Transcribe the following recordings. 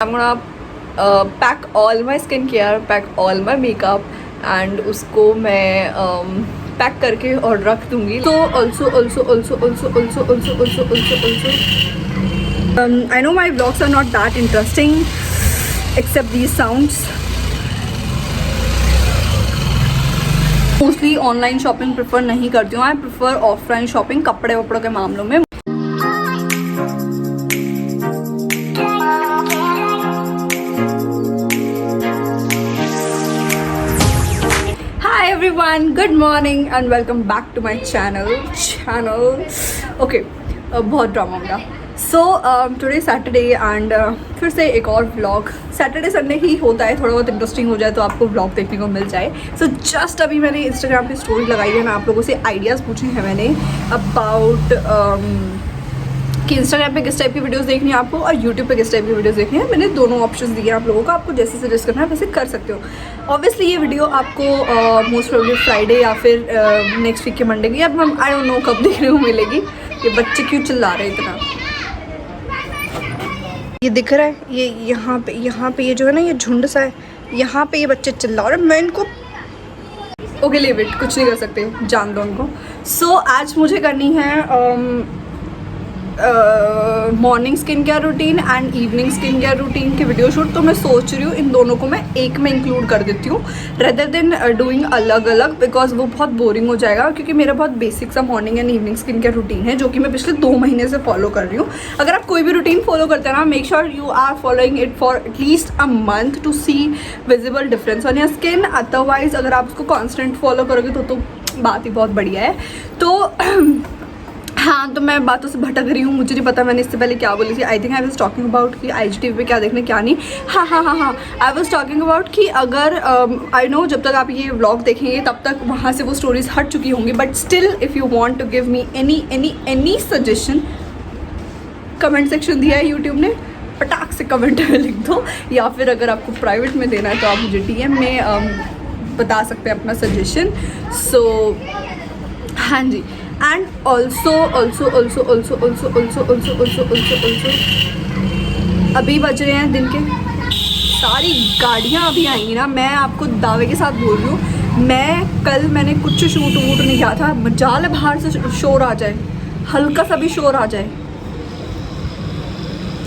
I'm gonna pack all my skin care, pack all my makeup and उसको मैं pack करके और रख दूँगी. So also I know my vlogs are not that interesting except these sounds. Mostly online shopping prefer नहीं करती हूँ. I prefer offline shopping कपड़े वपड़ों के मामलों में. Hi everyone, good morning and welcome back to my channel. Okay, बहुत drama होगा. So today Saturday and फिर से एक और व्लॉग. सैटरडे संडे ही होता है, थोड़ा बहुत इंटरेस्टिंग हो जाए तो आपको व्लॉग देखने को मिल जाए. सो जस्ट अभी मैंने इंस्टाग्राम पे स्टोरी लगाई है. मैं आप लोगों से आइडियाज़ पूछे हैं मैंने अबाउट कि इंस्टाग्राम पे किस टाइप की वीडियोस देखनी है आपको और यूट्यूब पे किस टाइप की वीडियोस देखनी है. मैंने दोनों ऑप्शंस दिए आप लोगों को. आपको जैसे सजेस्ट करना है वैसे कर सकते हो. ऑब्वियसली ये वीडियो आपको मोस्ट प्रोबेबली फ्राइडे या फिर नेक्स्ट वीक के मंडे की, अब आई डोंट नो कब देखने को मिलेगी. ये बच्चे क्यों चिल्ला रहे हैं इतना. ये दिख रहा है, ये यहाँ पे ये जो है ना, ये झुंड सा है, यहाँ पे ये बच्चे चिल्ला रहे हैं. मैं इनको ओके लीव इट, कुछ नहीं कर सकते, जान दो उनको. सो आज मुझे करनी है morning skin care routine and evening skin care routine की वीडियो शूट. तो मैं सोच रही हूँ इन दोनों को मैं एक में इंक्लूड कर देती हूँ रेदर देन डूइंग अलग अलग, बिकॉज वो बहुत बोरिंग हो जाएगा. क्योंकि मेरा बहुत बेसिक सा morning and evening skin care routine है जो कि मैं पिछले 2 महीने से फॉलो कर रही हूँ. अगर आप कोई भी रूटीन फॉलो करते हैं ना, make sure you are following it for at least a month to see visible difference on your skin. Otherwise अगर आप उसको कॉन्स्टेंट फॉलो करोगे तो बात ही बहुत बढ़िया है. तो हाँ, तो मैं बातों से भटक रही हूँ, मुझे नहीं पता मैंने इससे पहले क्या बोली थी. आई think I was talking about कि IGTV पे क्या देखने क्या नहीं. हाँ, आई वॉज टॉकिंग अबाउट कि अगर आई नो जब तक आप ये व्लॉग देखेंगे तब तक वहाँ से वो स्टोरीज हट चुकी होंगी. But still if you want to give me any suggestion, comment section दिया है यूट्यूब ने, पटाख से कमेंट में लिख दो. या फिर अगर आपको प्राइवेट में देना है तो आप मुझे DM में बता सकते हैं अपना सजेशन. सो हाँ जी. एंड ऑल्सो अभी बज रहे हैं दिन के, सारी गाड़ियाँ अभी आएंगी ना. मैं आपको दावे के साथ बोल रही हूँ, मैंने कुछ शूट वूट नहीं किया था. मजाल है बाहर से शोर आ जाए, हल्का सा भी शोर आ जाए.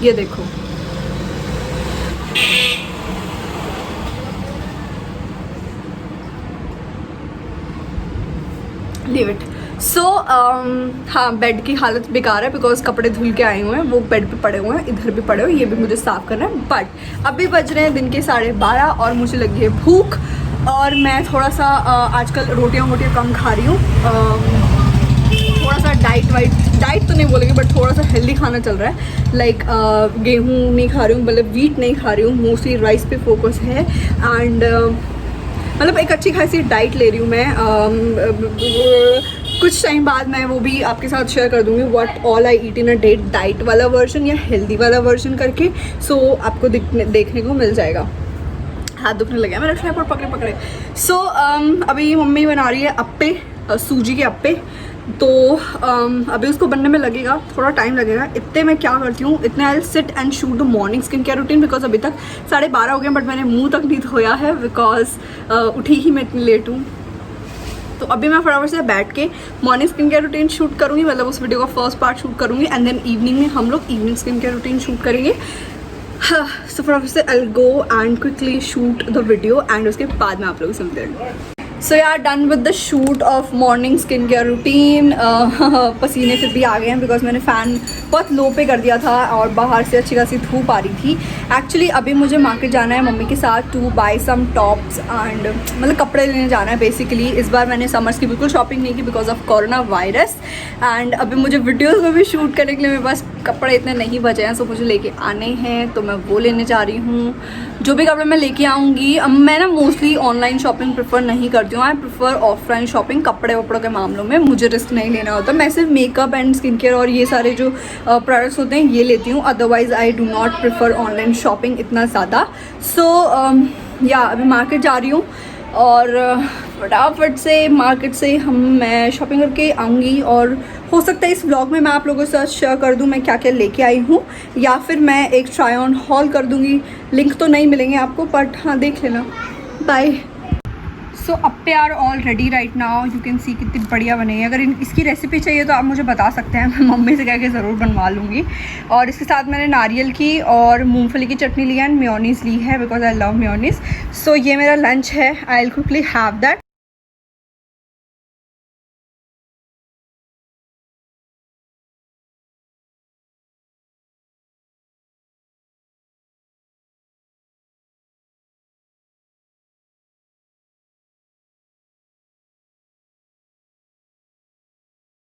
ये देखो, लीव इट. सो हाँ, बेड की हालत बेकार है बिकॉज कपड़े धुल के आए हुए हैं, वो बेड पे पड़े हुए हैं, इधर भी पड़े हुए हैं, ये भी मुझे साफ़ करना है. बट अभी बज रहे हैं दिन के 12:30 और मुझे लगी है भूख. और मैं थोड़ा सा आजकल रोटियाँ कम खा रही हूँ. थोड़ा सा डाइट तो नहीं बोलेंगे बट थोड़ा सा हेल्दी खाना चल रहा है. लाइक गेहूँ नहीं खा रही हूँ, मतलब वीट नहीं खा रही हूँ, मोस्टली राइस पे फोकस है. एंड मतलब एक अच्छी खासी डाइट ले रही हूँ मैं. कुछ टाइम बाद मैं वो भी आपके साथ शेयर कर दूँगी what all I eat in a day, diet वाला वर्जन या हेल्दी वाला वर्जन करके. सो आपको देखने को मिल जाएगा. हाथ दुखने लगा मेरा ट्राइपॉड पकड़े. सो अभी मम्मी बना रही है अप्पे, सूजी के अप्पे. तो अभी उसको बनने में लगेगा, थोड़ा टाइम लगेगा. इतने मैं क्या करती हूँ, इतने I sit and shoot the morning skin care routine because अभी तक 12:30 हो गए बट मैंने मुंह तक नहीं धोया है बिकॉज उठी ही मैं इतनी लेट हूँ. तो अभी मैं फटाफट से बैठ के morning skin care routine shoot करूँगी, मतलब उस वीडियो का फर्स्ट पार्ट शूट करूँगी. एंड देन इवनिंग में हम लोग evening skin care routine shoot करेंगे. सो फटाफट से I will go and quickly shoot the video and उसके बाद में आप लोग सुनते हैं. सो यार, done with the shoot of morning skin care routine. पसीने फिर भी आ गए हैं बिकॉज मैंने फ़ैन बहुत लो पे कर दिया था और बाहर से अच्छी खासी धूप आ रही थी. एक्चुअली अभी मुझे मार्केट जाना है मम्मी के साथ to buy some tops and मतलब कपड़े लेने जाना है बेसिकली. इस बार मैंने समर्स की बिल्कुल शॉपिंग नहीं की because of corona virus. And अभी मुझे वीडियोज़ में भी शूट करने के लिए मेरे पास कपड़े इतने नहीं बचे हैं. सो मुझे लेके आने हैं तो मैं वो लेने जा रही हूँ. जो भी कपड़े मैं लेके आऊँगी, मैं ना मोस्टली ऑनलाइन शॉपिंग प्रेफर नहीं करती हूँ. आई प्रेफर ऑफलाइन शॉपिंग कपड़े वपड़ों के मामलों में. मुझे रिस्क नहीं लेना होता. मैं सिर्फ मेकअप एंड स्किन केयर और ये सारे जो प्रोडक्ट्स होते हैं ये लेती हूँ. Otherwise I do not prefer online shopping इतना ज़्यादा. सो या अभी मार्केट जा रही हूँ और फटाफट से मार्केट से मैं शॉपिंग करके आऊँगी और हो सकता है इस व्लॉग में मैं आप लोगों के साथ शेयर कर दूं मैं क्या क्या लेके आई हूँ, या फिर मैं एक ट्राई ऑन हॉल कर दूंगी। लिंक तो नहीं मिलेंगे आपको, बट हाँ देख लेना। Bye. So appe are all ready right now, you can see कितनी बढ़िया बनी है। अगर इसकी रेसिपी चाहिए तो आप मुझे बता सकते हैं, मैं मम्मी से कह के ज़रूर बनवा लूँगी। और इसके साथ मैंने नारियल की और मूंगफली की चटनी ली है एंड मेयोनीज़ ली है, बिकॉज आई लव मेयोनीज़। सो ये मेरा लंच है, आई will quickly have that.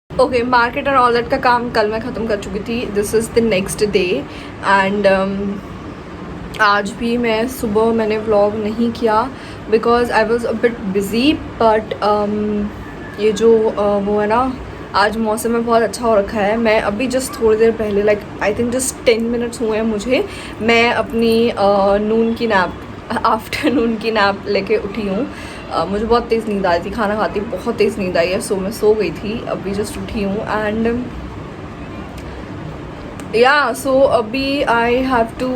Okay, market और ऑल दैट का काम कल मैं ख़त्म कर चुकी थी। This is the next day and आज भी मैं सुबह मैंने व्लॉग नहीं किया because I was a bit busy. But ये जो वो है ना, आज मौसम में बहुत अच्छा हो रखा है। मैं अभी जस्ट थोड़ी देर पहले like I think just 10 minutes हुए हैं मुझे, मैं अपनी नून की नैप आफ्टरनून की नैप लेके उठी हूँ। मुझे बहुत तेज़ नींद आई थी, खाना खाती बहुत तेज़ नींद आई है। सो मैं सो गई थी, अभी जस्ट उठी हूँ एंड या सो अभी I have to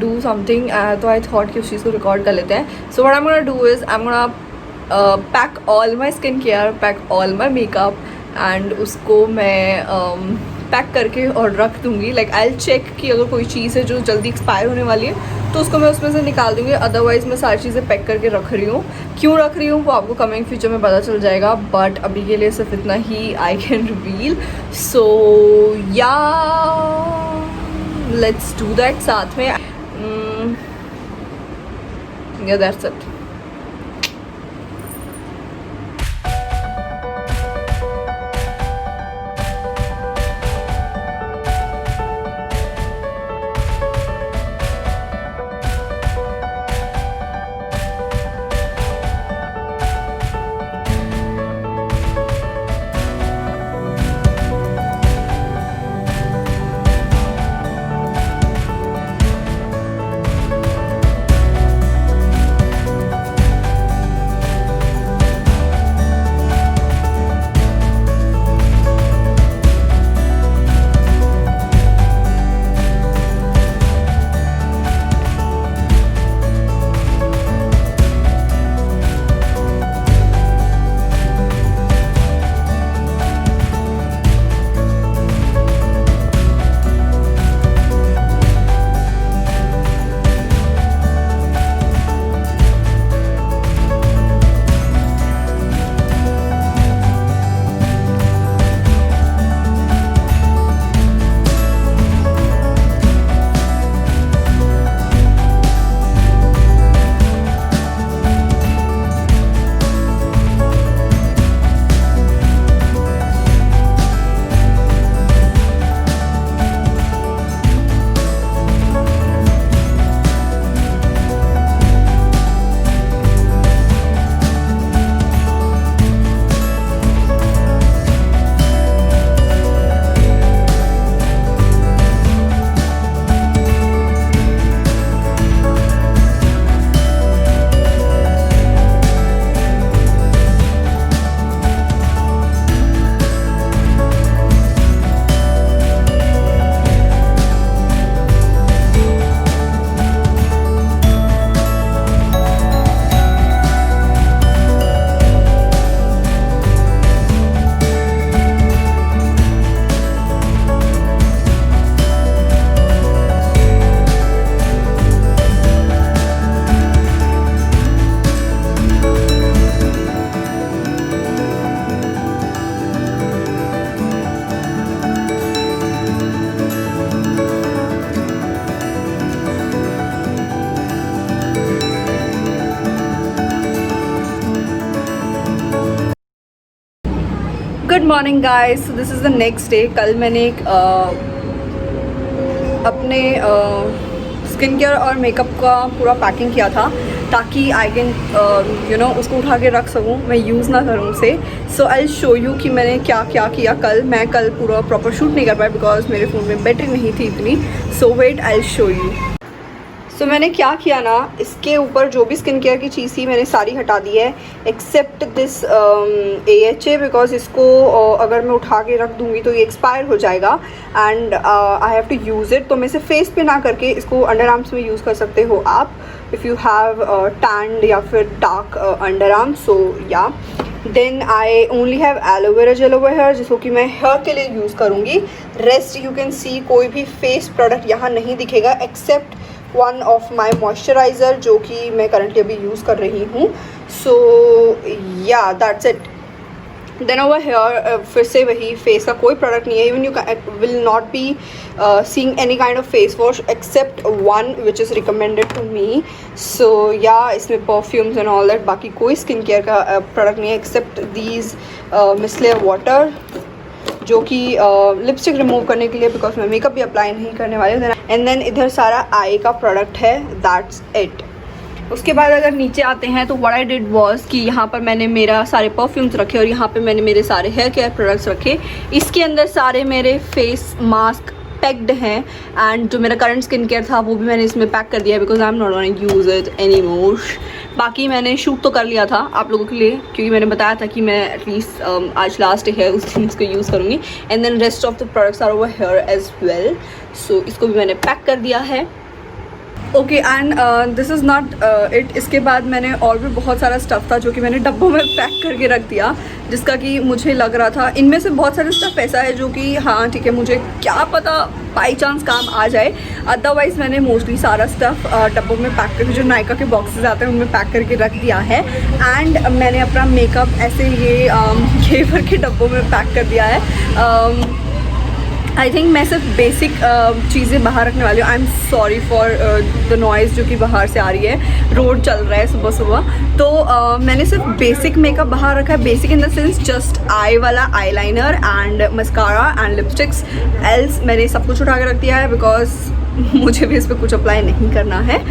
do something. तो आई थॉट कि उस चीज़ को रिकॉर्ड कर लेते हैं। So what I am gonna do is I am gonna pack all my skin care, pack all my makeup and उसको मैं पैक करके और रख दूँगी। लाइक आई विल चेक कि अगर कोई चीज़ है जो जल्दी एक्सपायर होने वाली है तो उसको मैं उसमें से निकाल दूँगी। अदरवाइज़ मैं सारी चीज़ें पैक करके रख रही हूँ। क्यों रख रही हूँ वो आपको कमिंग फ्यूचर में पता चल जाएगा, बट अभी के लिए सिर्फ इतना ही आई कैन रिवील। सो या लेट्स डू दैट साथ में। या that's it. Good morning guys, this is the next day. कल मैंने एक अपने स्किन केयर और मेकअप का पूरा पैकिंग किया था ताकि आई कैन यू नो उसको उठा के रख सकूँ, मैं यूज़ ना करूँ उसे। सो आई विल शो यू कि मैंने क्या क्या किया कल। मैं कल पूरा प्रॉपर शूट नहीं कर पाई बिकॉज मेरे फ़ोन में बैटरी नहीं थी इतनी। So wait, I will show you. So मैंने क्या किया ना, इसके ऊपर जो भी स्किन केयर की चीज़ थी मैंने सारी हटा दी है एक्सेप्ट दिस AHA, बिकॉज इसको अगर मैं उठा के रख दूँगी तो ये एक्सपायर हो जाएगा and I have to use it. तो मैं इसे फेस पे ना करके इसको अंडर आर्म्स में यूज़ कर सकते हो आप, इफ़ यू हैव टैंड या फिर dark under arm. So yeah then I only have aloe vera gel over here, जिसको कि मैं हेयर के लिए यूज़ करूँगी। रेस्ट यू कैन सी कोई भी फेस प्रोडक्ट यहाँ नहीं दिखेगा except one of my moisturiser जो कि मैं करंटली अभी यूज़ कर रही हूँ। So yeah that's it. Then over here फिर से वही, फेस का कोई प्रोडक्ट नहीं है। Even you will not be seeing any kind of face wash except one which is recommended to me. So yeah इसमें परफ्यूम्स एंड ऑल दैट, बाकी कोई स्किन केयर का प्रोडक्ट नहीं है एक्सेप्ट दीज मिसलेयर वाटर जो कि लिपस्टिक रिमूव करने के लिए, बिकॉज मैं मेकअप भी अप्लाई नहीं करने वाली हूँ। एंड देन इधर सारा आई का प्रोडक्ट है, दैट्स इट। उसके बाद अगर नीचे आते हैं तो व्हाट आई डिड वाज कि यहाँ पर मैंने मेरा सारे परफ्यूम्स रखे और यहाँ पे मैंने मेरे सारे हेयर केयर प्रोडक्ट्स रखे। इसके अंदर सारे मेरे फेस मास्क पैक्ड हैं एंड जो मेरा करंट स्किन केयर था वो भी मैंने इसमें पैक कर दिया because I am not gonna use it any more. बाकी मैंने शूट तो कर लिया था आप लोगों के लिए, क्योंकि मैंने बताया था कि मैं एटलीस्ट आज लास्ट है उस दिन इसको यूज़ करूँगी। And then rest of the products are over here as well. So इसको भी मैंने पैक कर दिया है। Okay and this is not it. इसके बाद मैंने और भी बहुत सारा स्टफ़ था जो कि मैंने डब्बों में पैक करके रख दिया, जिसका कि मुझे लग रहा था इनमें से बहुत सारे स्टफ़ ऐसा है जो कि हाँ ठीक है मुझे क्या पता बाई चांस काम आ जाए। अदरवाइज़ मैंने मोस्टली सारा स्टफ़ डब्बों में पैक करके, जो नायका के बॉक्सेस आते हैं उनमें पैक करके रख दिया है। एंड मैंने अपना मेकअप ऐसे ये घेवर के डब्बों में पैक कर दिया है। आई थिंक मैं सिर्फ बेसिक चीज़ें बाहर रखने वाली हूँ। I am sorry for the noise जो कि बाहर से आ रही है, रोड चल रहा है सुबह सुबह। तो मैंने सिर्फ बेसिक मेकअप बाहर रखा है, basic in the sense just eye वाला eye liner and mascara and lipsticks. Else मैंने सब कुछ उठा के रख दिया है बिकॉज मुझे भी इस पर कुछ अप्लाई नहीं करना है।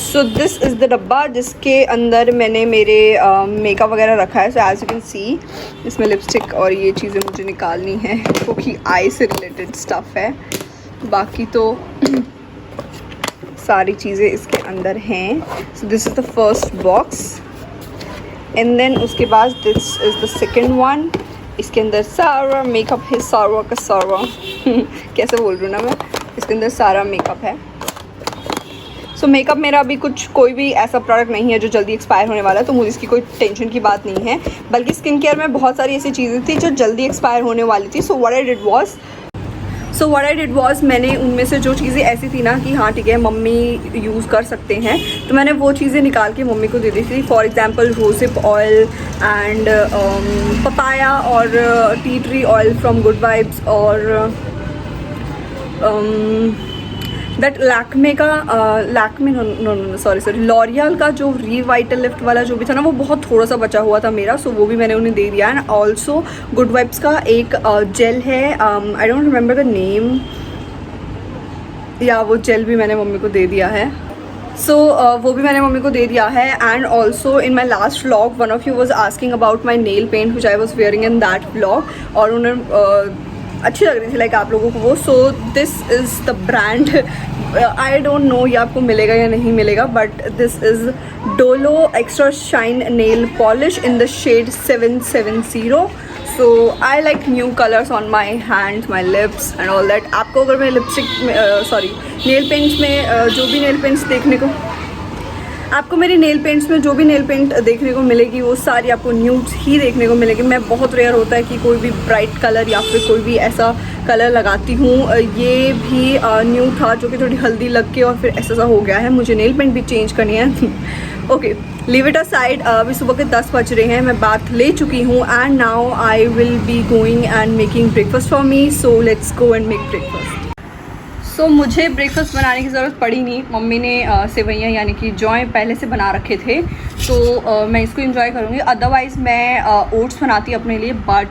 सो दिस इज़ द डब्बा जिसके अंदर मैंने मेरे मेकअप वगैरह रखा है। So as you can see इसमें लिपस्टिक और ये चीज़ें मुझे निकालनी है क्योंकि आई से रिलेटेड स्टफ़ है। बाकी तो सारी चीज़ें इसके अंदर हैं। So this is the first box and then उसके बाद this is the second one. इसके अंदर सारा मेकअप है, सारा का सारा कैसे बोल रही हूँ ना मैं, इसके अंदर सारा मेकअप है। सो मेकअप मेरा अभी कोई भी ऐसा प्रोडक्ट नहीं है जो जल्दी एक्सपायर होने वाला है, तो मुझे इसकी कोई टेंशन की बात नहीं है। बल्कि स्किन केयर में बहुत सारी ऐसी चीज़ें थी जो जल्दी एक्सपायर होने वाली थी। So what I did was मैंने उनमें से जो चीज़ें ऐसी थी ना कि हाँ ठीक है मम्मी यूज़ कर सकते हैं, तो मैंने वो चीज़ें निकाल के मम्मी को दे दी थी। For example rosehip oil and papaya और tea tree oil from good vibes और दैट लैक्मे का लैक्मे नो सॉरी लॉरियल का जो रिवाइटल लिफ्ट वाला जो भी था ना वो बहुत थोड़ा सा बचा हुआ था मेरा। सो वो भी मैंने उन्हें दे दिया। एंड ऑल्सो गुड वाइब्स का एक जेल है, I don't remember the name, या वो जेल भी मैंने मम्मी को दे दिया है। सो वो भी मैंने मम्मी को दे दिया है। And also in my last vlog one of you was asking about my nail paint which I was wearing in that vlog, और उन्हें अच्छी लग रही थी लाइक आप लोगों को वो। So this is the brand, I don't know ये आपको मिलेगा या नहीं मिलेगा, but this is Dolo extra shine nail polish in the shade 770। So I like new colours on my hands, my lips and all that. आपको अगर मैं lipstick में नेल पेंट्स में जो भी नेल पेंट्स देखने को, आपको मेरे नेल पेंट्स में जो भी नेल पेंट देखने को मिलेगी वो सारी आपको न्यूड्स ही देखने को मिलेगी। मैं बहुत रेयर होता है कि कोई भी ब्राइट कलर या फिर कोई भी ऐसा कलर लगाती हूँ। ये भी न्यू था जो कि थोड़ी हल्दी लग के और फिर ऐसा हो गया है। मुझे नेल पेंट भी चेंज करनी है। Okay leave it aside. अभी सुबह के 10 बज रहे हैं, मैं बात ले चुकी हूँ and now I will be going and making breakfast for me. So let's go and make breakfast. So मुझे ब्रेकफास्ट बनाने की ज़रूरत पड़ी नहीं, मम्मी ने सेवैयाँ यानी कि जौं पहले से बना रखे थे, तो मैं इसको एंजॉय करूँगी। अदरवाइज़ मैं ओट्स बनाती अपने लिए, बट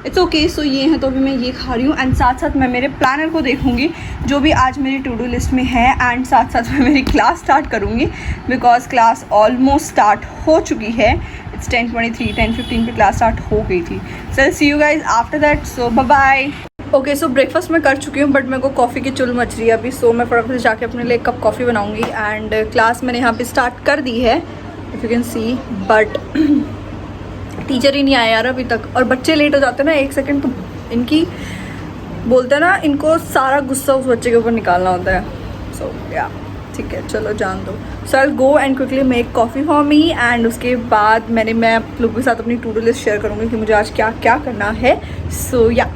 इट्स ओके। सो ये है तो अभी मैं ये खा रही हूँ एंड साथ साथ मैं मेरे प्लानर को देखूँगी जो भी आज मेरी टू डू लिस्ट में है, एंड साथ साथ मैं मेरी क्लास स्टार्ट करूँगी बिकॉज क्लास ऑलमोस्ट स्टार्ट हो चुकी है। इट्स 10:23, 10:15 पे क्लास स्टार्ट हो गई थी। So see you guys after that. So bye bye. Okay so breakfast मैं कर चुकी हूँ बट मेरे को कॉफ़ी की चुल मच रही है अभी। सो मैं फटाफट से जाके अपने लिए एक कप कॉफ़ी बनाऊँगी एंड क्लास मैंने यहाँ पे स्टार्ट कर दी है if you can see, but teacher ही नहीं आया यार अभी तक। और बच्चे लेट हो जाते हैं ना एक सेकेंड तो इनकी बोलते हैं ना, इनको सारा गुस्सा उस बच्चे के ऊपर निकालना होता है। सो या ठीक है चलो जान दो। So I go and quickly make coffee for me and उसके बाद मैं आप लोगों के साथ अपनी टू डू लिस्ट शेयर करूँगी कि मुझे आज क्या क्या करना है। सो या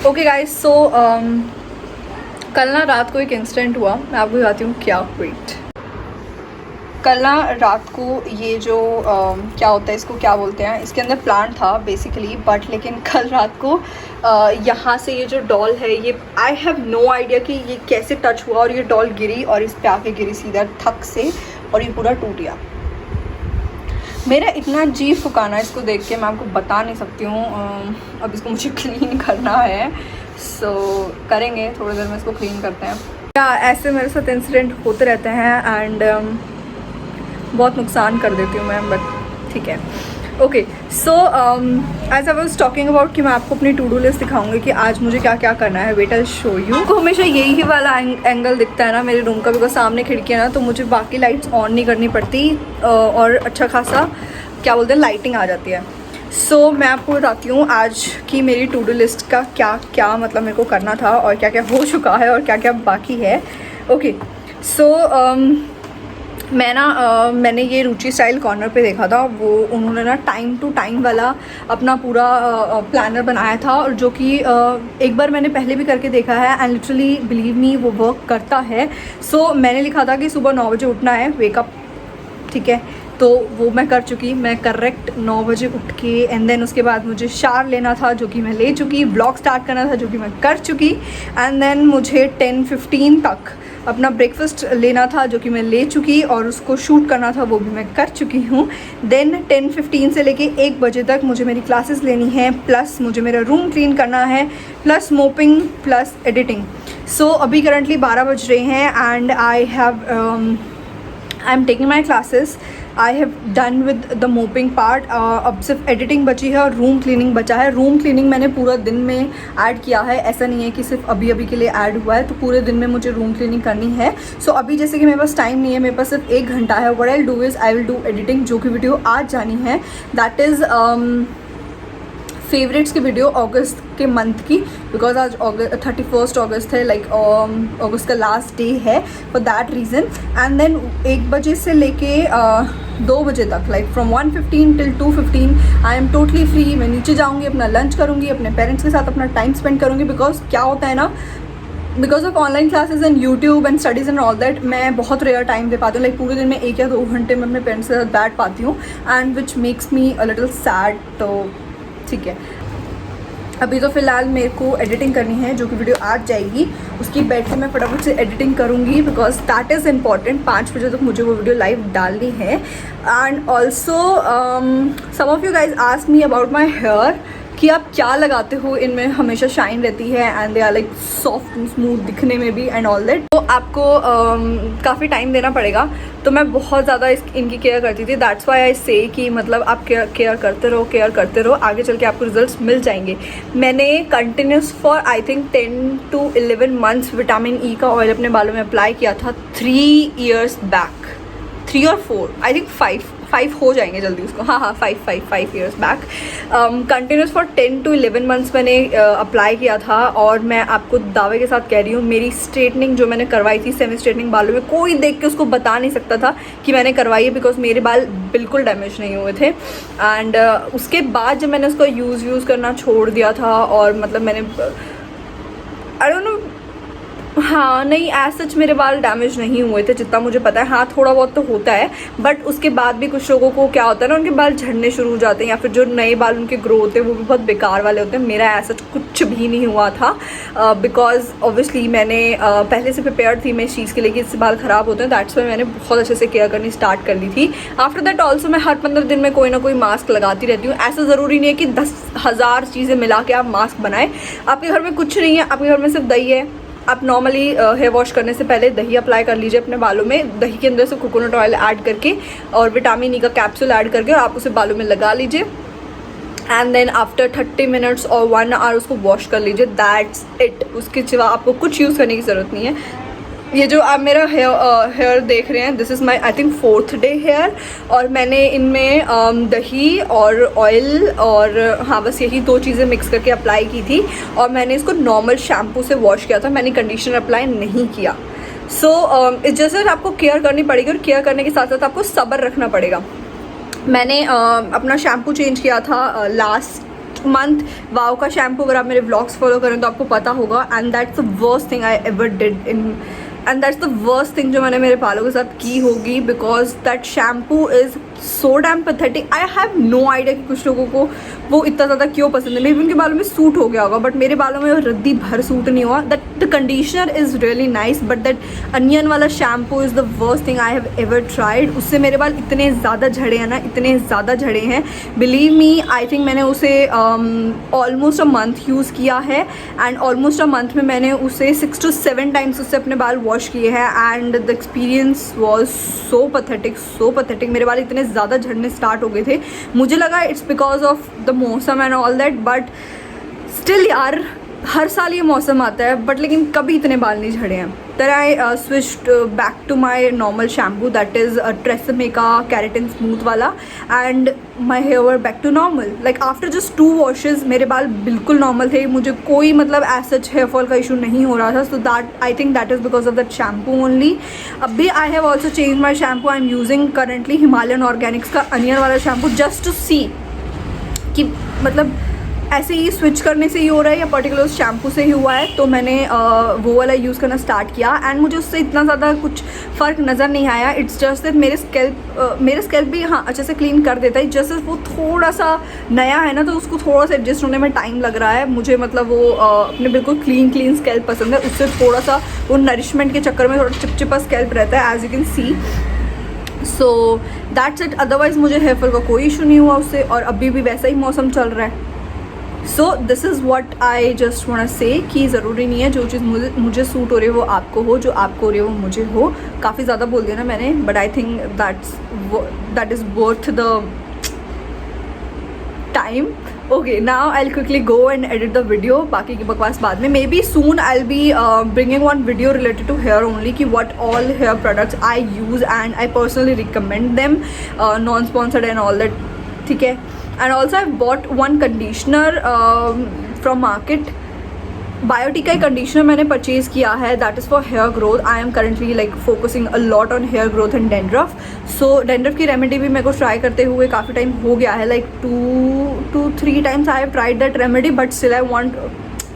ओके गाइस सो कल ना रात को एक इंसिडेंट हुआ, मैं आपको बताती हूँ क्या। वेट, कल ना रात को ये जो क्या होता है, इसको क्या बोलते हैं, इसके अंदर प्लांट था बेसिकली, बट लेकिन कल रात को यहाँ से ये जो डॉल है ये आई हैव नो आइडिया कि ये कैसे टच हुआ और ये डॉल गिरी और इस पे आके गिरी सीधा थक से और ये पूरा टूट गया। मेरा इतना जी फुकाना इसको देख के मैं आपको बता नहीं सकती हूँ। अब इसको मुझे क्लीन करना है, सो करेंगे थोड़ी देर में इसको क्लीन करते हैं। क्या ऐसे मेरे साथ इंसिडेंट होते रहते हैं एंड बहुत नुकसान कर देती हूँ मैं, बट ठीक है। Okay so as I was talking about कि मैं आपको अपनी टू डू लिस्ट दिखाऊंगी कि आज मुझे क्या क्या करना है। Wait I show you. को हमेशा यही वाला एंगल दिखता है ना मेरे रूम का, बिकॉज सामने खिड़कियाँ ना, तो मुझे बाकी लाइट्स ऑन नहीं करनी पड़ती और अच्छा खासा क्या बोलते हैं लाइटिंग आ जाती है। सो मैं आपको बताती हूँ आज की मेरी टू डू लिस्ट का क्या क्या मतलब मेरे को करना था और क्या क्या हो चुका है और क्या क्या बाकी है। ओके सो मैंने ये रुचि स्टाइल कॉर्नर पे देखा था, वो उन्होंने ना टाइम टू टाइम वाला अपना पूरा प्लानर बनाया था, और जो कि एक बार मैंने पहले भी करके देखा है एंड लिटरली बिलीव मी वो वर्क करता है। सो मैंने लिखा था कि सुबह 9 बजे उठना है, वेकअप, ठीक है, तो वो मैं कर चुकी। मैं करेक्ट 9 बजे उठ के एंड देन उसके बाद मुझे शावर लेना था जो कि मैं ले चुकी, ब्लॉग स्टार्ट करना था जो कि मैं कर चुकी, एंड देन मुझे 10:15 तक अपना ब्रेकफास्ट लेना था जो कि मैं ले चुकी, और उसको शूट करना था वो भी मैं कर चुकी हूँ। देन 10:15 से लेके 1 बजे तक मुझे मेरी क्लासेस लेनी है, प्लस मुझे मेरा रूम क्लीन करना है, प्लस मोपिंग, प्लस एडिटिंग। सो अभी करंटली 12 बज रहे हैं and I am taking my classes. I have done with the mopping part. अब सिर्फ एडिटिंग बची है और रूम क्लीनिंग बचा है। रूम क्लीनिंग मैंने पूरा दिन में ऐड किया है, ऐसा नहीं है कि सिर्फ अभी अभी के लिए ऐड हुआ है, तो पूरे दिन में मुझे रूम क्लीनिंग करनी है। सो अभी जैसे कि मेरे पास टाइम नहीं है, मेरे पास सिर्फ 1 घंटा है। What I will do is I will do editing, जो कि वीडियो आज जानी है, दैट इज़ फेवरेट्स की वीडियो अगस्त के मंथ की, बिकॉज आज 31 अगस्त है, लाइक अगस्त का लास्ट डे है, for that reason. And then 1 बजे से लेके 2 बजे तक, like from 1:15 till 2:15 I am totally free. मैं नीचे जाऊँगी, अपना लंच करूँगी, अपने पेरेंट्स के साथ अपना टाइम स्पेंड करूँगी, बिकॉज क्या होता है ना, because of online classes and YouTube and studies and all that मैं बहुत रेयर टाइम दे पाती हूँ, लाइक पूरे दिन में 1 या 2 घंटे में अपने पेरेंट्स के साथ बैठ पाती हूँ, and which makes me a little sad. तो ठीक है, अभी तो फ़िलहाल मेरे को एडिटिंग करनी है, जो कि वीडियो आज जाएगी, उसकी बैठ के मैं फटाफट से एडिटिंग करूँगी बिकॉज दैट इज़ इम्पॉर्टेंट। 5 बजे तक मुझे वो वीडियो लाइव डालनी है। And also some of you guys ask me about my hair कि आप क्या लगाते हो, इनमें हमेशा शाइन रहती है and they are like soft and smooth दिखने में भी एंड ऑल दैट। तो आपको काफ़ी टाइम देना पड़ेगा। तो मैं बहुत ज़्यादा इनकी केयर करती थी, दैट्स वाई आई से कि मतलब आप केयर करते रहो, आगे चल के आपको रिजल्ट्स मिल जाएंगे। मैंने continuous for I think 10 to 11 months vitamin E का ऑयल अपने बालों में अप्लाई किया था 3 years back, 3 or 4 I think 5 हो जाएंगे जल्दी उसको, हाँ 5 years back. Continuous for 10 to 11 months मैंने अप्लाई किया था। और मैं आपको दावे के साथ कह रही हूँ, मेरी स्ट्रेटनिंग जो मैंने करवाई थी, सेमी स्ट्रेटनिंग बालों में, कोई देख के उसको बता नहीं सकता था कि मैंने करवाई है, बिकॉज मेरे बाल बिल्कुल डैमेज नहीं हुए थे। एंड उसके बाद जब मैंने उसको यूज़ करना छोड़ दिया था, और मतलब मैंने आई डोंट नो, हाँ नहीं एज सच मेरे बाल डैमेज नहीं हुए थे जितना मुझे पता है। हाँ थोड़ा बहुत तो होता है, बट उसके बाद भी कुछ लोगों को क्या होता है ना, उनके बाल झड़ने शुरू हो जाते हैं, या फिर जो नए बाल उनके ग्रो होते हैं वो भी बहुत बेकार वाले होते हैं। मेरा एज सच कुछ भी नहीं हुआ था, बिकॉज ऑब्वियसली मैंने पहले से प्रिपेयर थी मैं इस चीज़ के लिए कि इससे बाल ख़राब होते हैं, दैट्स वाई मैंने बहुत अच्छे से केयर करनी स्टार्ट कर ली थी। आफ्टर दैट ऑल्सो मैं हर 15 दिन में कोई ना कोई मास्क लगाती रहती हूँ। ऐसा ज़रूरी नहीं है कि 10,000 चीज़ें मिला के आप मास्क बनाएं। आपके घर में कुछ नहीं है, आपके घर में सिर्फ दही है, आप नॉर्मली हेयर वॉश करने से पहले दही अप्लाई कर लीजिए अपने बालों में, दही के अंदर से कोकोनट ऑयल ऐड करके और विटामिन ई का कैप्सूल ऐड करके, और आप उसे बालों में लगा लीजिए। एंड देन आफ्टर 30 मिनट्स और 1 hour उसको वॉश कर लीजिए, दैट्स इट। उसके सिवा आपको कुछ यूज़ करने की ज़रूरत नहीं है। ये जो आप मेरा हेयर देख रहे हैं, this is my I think 4th day hair, और मैंने इनमें दही और ऑयल और हाँ बस यही 2 चीज़ें मिक्स करके अप्लाई की थी। और मैंने इसको नॉर्मल शैम्पू से वॉश किया था, मैंने कंडीशनर अप्लाई नहीं किया। सो इट्स जस्ट आपको केयर करनी पड़ेगी, और केयर करने के साथ साथ आपको सब्र रखना पड़ेगा। मैंने अपना शैम्पू चेंज किया था लास्ट मंथ, वाव का शैम्पू। अगर आप मेरे व्लॉग्स फॉलो करें तो आपको पता होगा, and that's the worst thing I ever did in, and that's the worst thing जो मैंने मेरे बालों के साथ की होगी, because that shampoo is so damn pathetic. I have no idea कि कुछ लोगों को वो इतना ज़्यादा क्यों पसंद है। मे बी उनके बालों में सूट हो गया होगा, बट मेरे बालों में रद्दी भर सूट नहीं हुआ। That the conditioner is really nice, but that onion वाला shampoo is the worst thing I have ever tried. उससे मेरे बाल इतने ज़्यादा झड़े हैं ना, इतने ज़्यादा झड़े हैं, बिलीव मी। आई थिंक मैंने उसे ऑलमोस्ट अ मंथ यूज़ किया है, एंड ऑलमोस्ट अ मंथ में मैंने उसे 6 to 7 टाइम्स उससे अपने बाल वॉश किए हैं, and the experience was so pathetic. मेरे बाल इतने ज़्यादा झड़ने स्टार्ट हो गए थे, मुझे लगा इट्स बिकॉज ऑफ द मौसम and all that, but still यार हर साल ये मौसम आता है, बट लेकिन कभी इतने बाल नहीं झड़े हैं। then I switched back to my normal shampoo, that is Tresemme का Keratin Smooth वाला, and my hair were back to normal. Like after just 2 washes मेरे बाल बिल्कुल normal थे, मुझे कोई मतलब as such hair fall का issue नहीं हो रहा था. So that I think that is because of that shampoo only. अभी I have also changed my shampoo. I am using currently Himalayan Organics का Onion वाला shampoo just to see कि मतलब ऐसे ही स्विच करने से ही हो रहा है या पर्टिकुलर शैम्पू से ही हुआ है. तो मैंने वो वाला यूज़ करना स्टार्ट किया एंड मुझे उससे इतना ज़्यादा कुछ फ़र्क नज़र नहीं आया. इट्स जस्ट दैट मेरे स्कैल्प भी हाँ अच्छे से क्लीन कर देता है. जस्ट वो थोड़ा सा नया है ना, तो उसको थोड़ा सा एडजस्ट होने में टाइम लग रहा है. मुझे मतलब वो अपने बिल्कुल क्लीन स्कैल्प पसंद है. उससे थोड़ा सा वो नरिशमेंट के चक्कर में थोड़ा चिपचिपा स्कैल्प रहता है, as you can see. So that's it. Otherwise मुझे हेयर फॉल का कोई इशू नहीं हुआ उससे, और अभी भी वैसा ही मौसम चल रहा है. सो this is what I just want say कि ज़रूरी नहीं है जो चीज़ मुझे सूट हो रही है वो आपको हो, जो आपको हो रही है वो मुझे हो. काफ़ी ज़्यादा बोल दिया ना मैंने, but I think that is worth the time. Okay, now I will quickly go and edit the video. बाकी की बकवास बाद में. Maybe soon I will be bringing one video related to hair only कि what all hair products I use and I personally recommend them, non sponsored and all that. ठीक है. And also I bought one conditioner from market. Biotica conditioner मैंने purchase किया है. That is for hair growth. I am currently like focusing a lot on hair growth and dandruff. So dandruff की remedy भी मेरे को try करते हुए काफ़ी टाइम हो गया है. Like 2 to 3 times I have tried that remedy, but still I want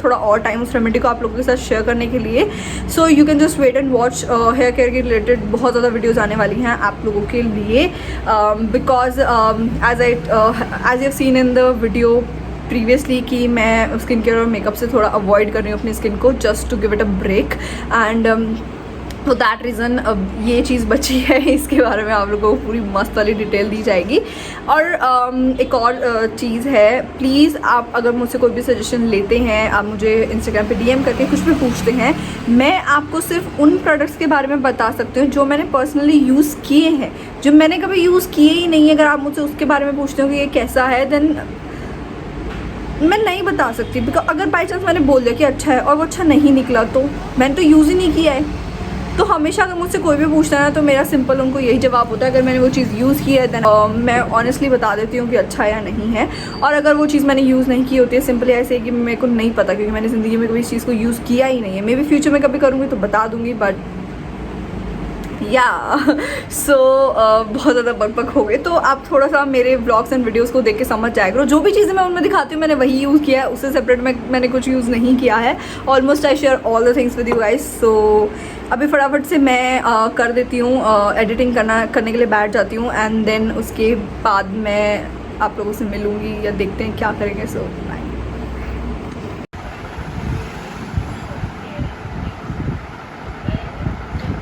थोड़ा और टाइम उस रेमेडी को आप लोगों के साथ शेयर करने के लिए। So you can just wait and watch. Hair care के रिलेटेड बहुत ज़्यादा वीडियोज़ आने वाली हैं आप लोगों के लिए, because as you seen in the video previously कि मैं स्किन केयर और मेकअप से थोड़ा अवॉइड कर रही हूँ अपनी स्किन को, just to give it a break. And तो दैट रीज़न अब ये चीज़ बची है, इसके बारे में आप लोगों को पूरी मस्त वाली डिटेल दी जाएगी। और एक और चीज़ है, प्लीज़ आप अगर मुझसे कोई भी सजेशन लेते हैं, आप मुझे इंस्टाग्राम पे DM करके कुछ भी पूछते हैं, मैं आपको सिर्फ उन प्रोडक्ट्स के बारे में बता सकती हूँ जो मैंने पर्सनली यूज़ किए हैं। जो मैंने कभी यूज़ किए ही नहीं है, अगर आप मुझसे उसके बारे में पूछते हो कि ये कैसा है, देन मैं नहीं बता सकती। बिकॉज अगर बाई चांस मैंने बोल दिया कि अच्छा है और वो अच्छा नहीं निकला, तो मैंने तो यूज़ ही नहीं किया है। तो हमेशा अगर मुझसे कोई भी पूछता है ना, तो मेरा सिंपल उनको यही जवाब होता है, अगर मैंने वो चीज़ यूज़ की है देन मैं ऑनेस्टली बता देती हूँ कि अच्छा या नहीं है। और अगर वो चीज़ मैंने यूज़ नहीं की होती है, सिंपली ऐसे है कि मेरे को नहीं पता, क्योंकि मैंने ज़िंदगी में कभी इस चीज़ को यूज़ किया ही नहीं है। मे बी फ्यूचर में कभी करूँगी तो बता दूँगी, बट या सो बहुत ज़्यादा बकबक हो गए। तो आप थोड़ा सा मेरे व्लॉग्स एंड वीडियोस को देख के समझ जाया करो, जो भी चीज़ें मैं उनमें दिखाती हूँ मैंने वही यूज़ किया है, उससे सेपरेट मैंने कुछ यूज़ नहीं किया है। Almost I share all the things with you guys. So अभी फटाफट से मैं कर देती हूँ, एडिटिंग करने के लिए बैठ जाती हूँ, एंड देन उसके बाद मैं आप लोगों से मिलूँगी या देखते हैं क्या करेंगे। So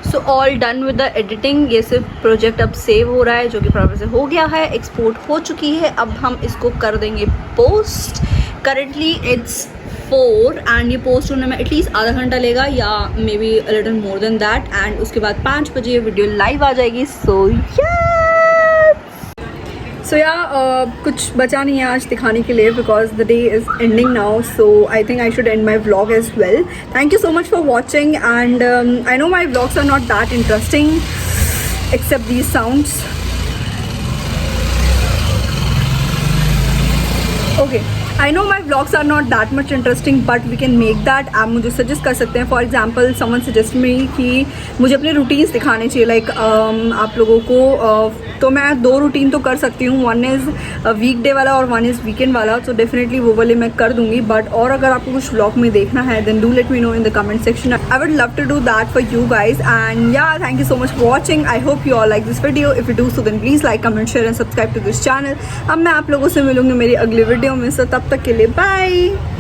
so all done with the editing. ये सिर्फ प्रोजेक्ट अब सेव हो रहा है, जो कि फटाफट से हो गया है, एक्सपोर्ट हो चुकी है। अब हम इसको कर देंगे पोस्ट। करेंटली इट्स 4 एंड ये पोस्ट होने में एटलीस्ट आधा घंटा लेगा, या may be little more than that. And उसके बाद 5 बजे ये वीडियो लाइव आ जाएगी। सो या कुछ बचा नहीं है आज दिखाने के लिए, because the day is ending now. So I think I should end my vlog as well. Thank you so much for watching, and I know my vlogs are not that interesting except these sounds. Okay, I know my vlogs are not that much interesting, but we can make that. आप मुझे suggest कर सकते हैं। For example someone suggest me कि मुझे अपने routines दिखाने चाहिए, लाइक आप लोगों को तो मैं 2 रूटीन तो कर सकती हूँ, 1 इज़ वीकडे वाला और 1 इज़ वीकेंड वाला। तो डेफिनेटली वो वाले मैं कर दूँगी, बट और अगर आपको कुछ व्लॉग में देखना है then do let me know in the comment section. I would love to do that for you guys. And yeah thank you so much for watching. I hope you all like this video. If you do so then please like, comment, share and subscribe to this channel. अब मैं आप लोगों से मिलूंगी मेरी अगली video में, सो तब तक के लिए बाय।